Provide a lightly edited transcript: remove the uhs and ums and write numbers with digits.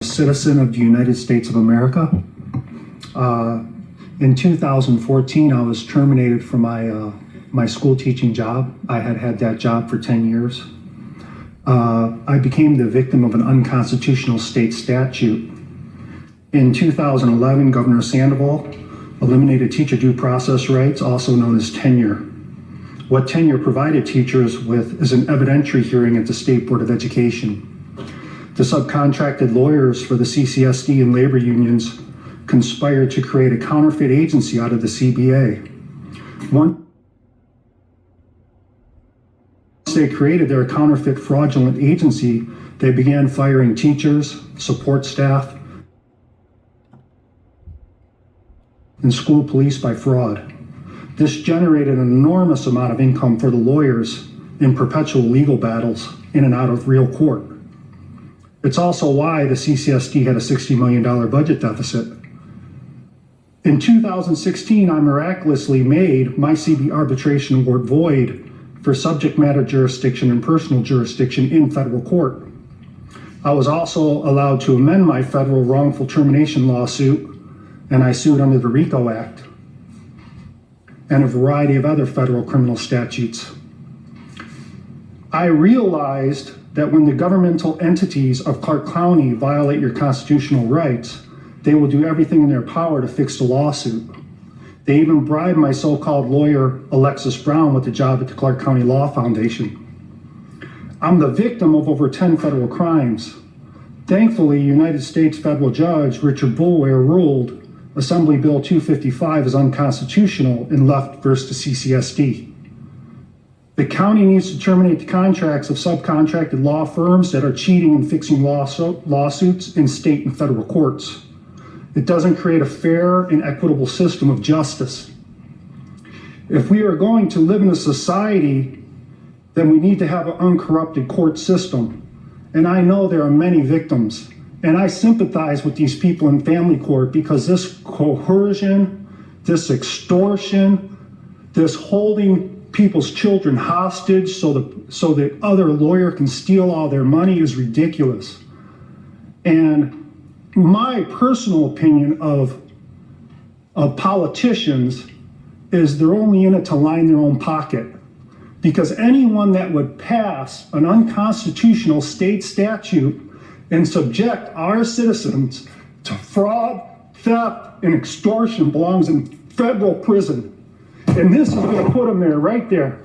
Citizen of the United States of America. In 2014, I was terminated from my school teaching job. I had had that job for 10 years. I became the victim of an unconstitutional state statute. In 2011, Governor Sandoval eliminated teacher due process rights, also known as tenure. What tenure provided teachers with is an evidentiary hearing at the State Board of Education. The subcontracted lawyers for the CCSD and labor unions conspired to create a counterfeit agency out of the CBA. Once they created their counterfeit fraudulent agency, they began firing teachers, support staff, and school police by fraud. This generated an enormous amount of income for the lawyers in perpetual legal battles in and out of real court. It's also why the CCSD had a $60 million budget deficit. In 2016, I miraculously made my CB arbitration award void for subject matter jurisdiction and personal jurisdiction in federal court. I was also allowed to amend my federal wrongful termination lawsuit, and I sued under the RICO Act and a variety of other federal criminal statutes. I realized that when the governmental entities of Clark County violate your constitutional rights, they will do everything in their power to fix the lawsuit. They even bribed my so-called lawyer, Alexis Brown, with a job at the Clark County Law Foundation. I'm the victim of over 10 federal crimes. Thankfully, United States federal judge Richard Boulware ruled Assembly Bill 255 is unconstitutional and left versus the CCSD. The county needs to terminate the contracts of subcontracted law firms that are cheating and fixing lawsuits in state and federal courts. It doesn't create a fair and equitable system of justice. If we are going to live in a society, then we need to have an uncorrupted court system. And I know there are many victims, and I sympathize with these people in family court because this coercion, this extortion, this holding people's children hostage so the other lawyer can steal all their money is ridiculous. And my personal opinion of politicians is they're only in it to line their own pocket, because anyone that would pass an unconstitutional state statute and subject our citizens to fraud, theft, and extortion belongs in federal prison. And this is going to put them there, right there.